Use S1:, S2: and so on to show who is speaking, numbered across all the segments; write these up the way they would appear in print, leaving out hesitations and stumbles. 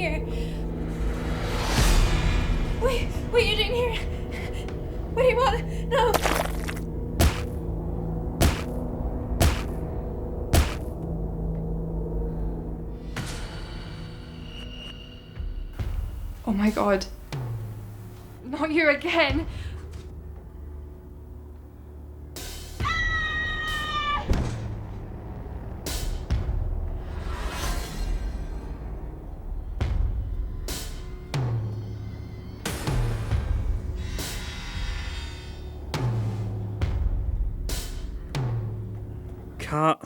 S1: here? Wait, what are you doing here? What do you want? No! Oh my god. Not you again!
S2: Cut.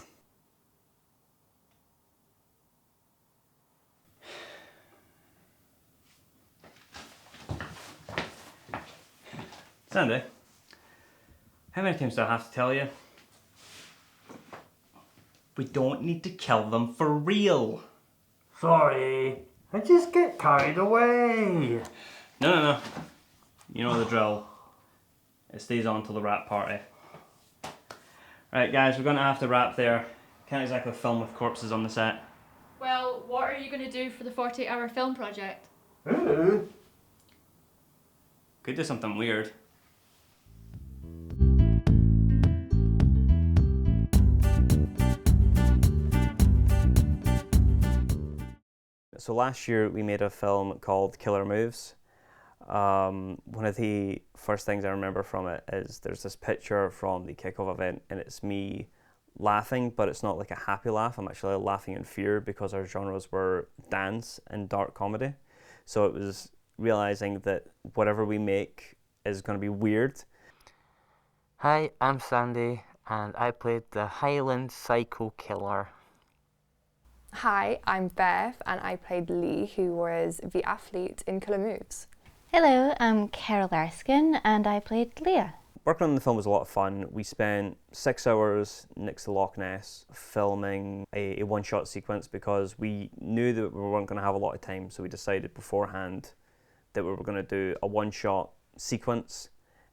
S2: Sandy, how many times do I have to tell you? We don't need to kill them for real.
S3: Sorry, I just get carried away.
S2: No. You know the drill. It stays on till the wrap party. Right, guys, we're going to have to wrap there. Can't exactly film with corpses on the set.
S1: Well, what are you going to do for the 48-hour film project?
S3: Ooh.
S2: Could do something weird. So last year we made a film called Killer Moves. One of the first things I remember from it is there's this picture from the kickoff event and it's me laughing, but it's not like a happy laugh. I'm actually laughing in fear because our genres were dance and dark comedy. So it was realizing that whatever we make is going to be weird.
S4: Hi, I'm Sandy, and I played the Highland Psycho Killer.
S5: Hi, I'm Beth, and I played Lee, who was the athlete in Killer Moves.
S6: Hello, I'm Carol Erskine, and I played Leah.
S2: Working on the film was a lot of fun. We spent 6 hours next to Loch Ness filming a one-shot sequence because we knew that we weren't going to have a lot of time, so we decided beforehand that we were going to do a one-shot sequence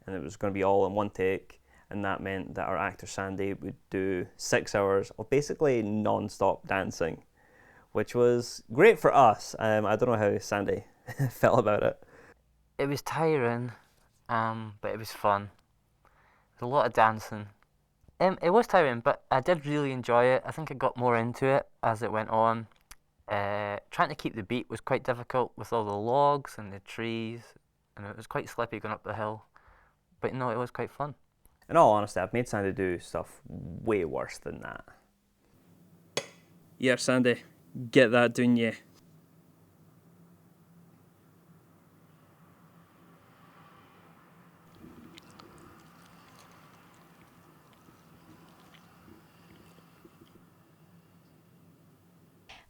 S2: and it was going to be all in one take, and that meant that our actor Sandy would do 6 hours of basically non-stop dancing, which was great for us. I don't know how Sandy felt about it.
S4: It was tiring, but it was fun. A lot of dancing. It was tiring, but I did really enjoy it. I think I got more into it as it went on. Trying to keep the beat was quite difficult with all the logs and the trees, and it was quite slippy going up the hill. But no, it was quite fun.
S2: In all honesty, I've made Sandy do stuff way worse than that. Yeah, Sandy, get that done, yeah.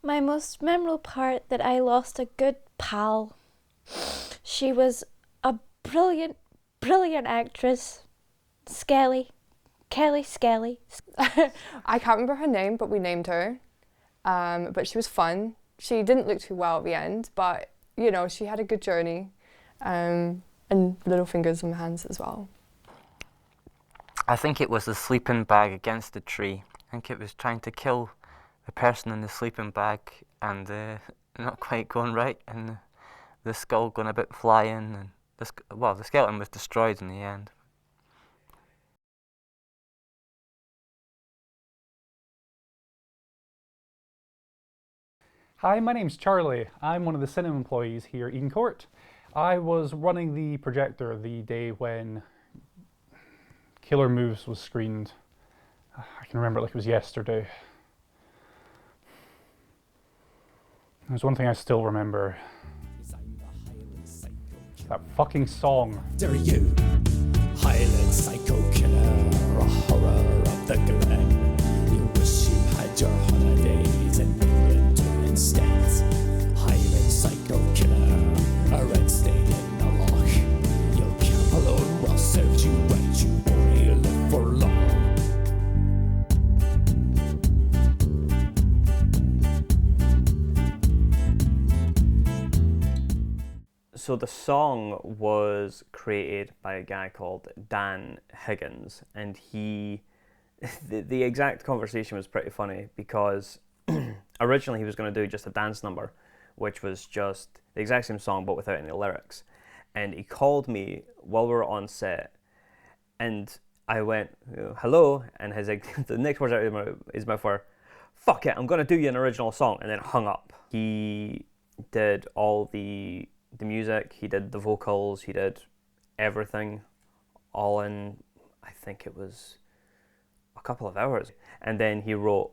S6: My most memorable part that I lost a good pal. She was a brilliant actress. Kelly Skelly.
S5: I can't remember her name, but we named her. But she was fun. She didn't look too well at the end, but you know, she had a good journey, and little fingers and hands as well.
S4: I think it was the sleeping bag against the tree. I think it was trying to kill the person in the sleeping bag and not quite going right, and the skull going a bit flying, and the skeleton was destroyed in the end.
S7: Hi, my name's Charlie. I'm one of the cinema employees here at Eden Court. I was running the projector the day when Killer Moves was screened. I can remember it like it was yesterday. There's one thing I still remember. That fucking song.
S8: Dare you, Highland Psycho Killer, a horror of the glen. You wish you had your holidays in England instead. Highland Psycho Killer, a red stain in the loch. You'll kill alone while served you right, you only live for long.
S2: So the song was created by a guy called Dan Higgins, and the exact conversation was pretty funny because originally he was going to do just a dance number which was just the exact same song but without any lyrics. And he called me while we were on set, and I went, hello, and his the next words out of his mouth were, fuck it, I'm going to do you an original song, and then hung up. He did all the music, he did the vocals, he did everything, all in, I think it was a couple of hours. And then he wrote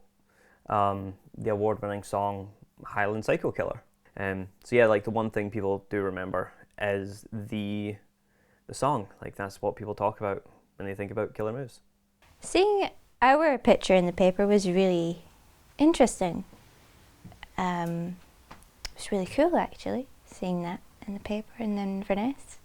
S2: the award-winning song Highland Psycho Killer. So yeah, like the one thing people do remember is the song. Like that's what people talk about when they think about Killer Moves.
S6: Seeing our picture in the paper was really interesting. It was really cool actually, seeing that in the paper in Inverness.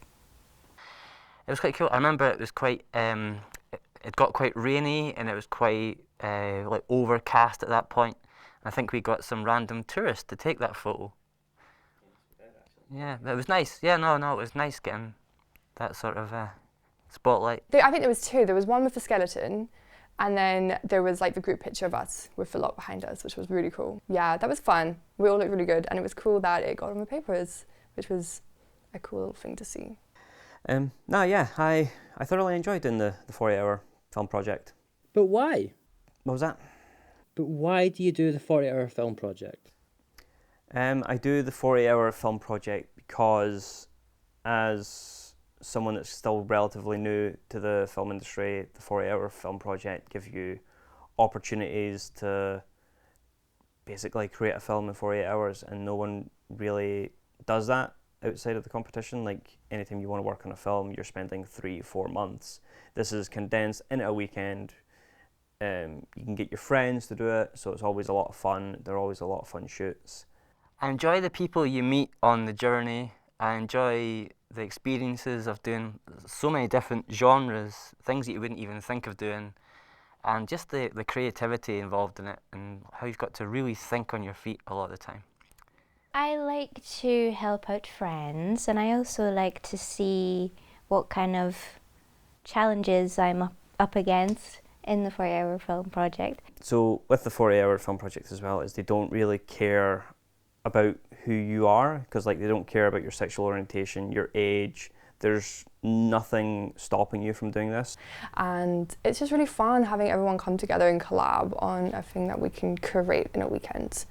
S4: It was quite cool. I remember it was quite, it got quite rainy and it was quite like overcast at that point. I think we got some random tourists to take that photo. Yeah, it was nice. Yeah, no, it was nice getting that sort of spotlight.
S5: I think there was two. There was one with the skeleton, and then there was like the group picture of us with the lot behind us, which was really cool. Yeah, that was fun. We all looked really good, and it was cool that it got on the papers, which was a cool thing to see.
S2: I thoroughly enjoyed doing the 40-hour film project.
S9: But why?
S2: What was that?
S9: But why do you do the 40-hour film project?
S2: I do the 40-hour film project because as someone that's still relatively new to the film industry, the 40-hour film project gives you opportunities to basically create a film in 48 hours, and no one really does that outside of the competition. Like anytime you want to work on a film, you're spending 3-4 months. This is condensed into a weekend. You can get your friends to do it, so it's always a lot of fun. There are always a lot of fun shoots.
S4: I enjoy the people you meet on the journey. I enjoy the experiences of doing so many different genres, things that you wouldn't even think of doing, and just the creativity involved in it and how you've got to really think on your feet a lot of the time.
S6: I like to help out friends, and I also like to see what kind of challenges I'm up against in the 40-hour film project.
S2: So with the 40-hour film project as well, is they don't really care about who you are, because like they don't care about your sexual orientation, your age. There's nothing stopping you from doing this.
S5: And it's just really fun having everyone come together and collab on a thing that we can curate in a weekend.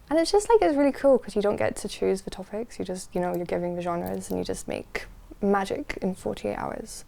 S5: And it's just like, it's really cool because you don't get to choose the topics. You just, you're giving the genres and you just make magic in 48 hours.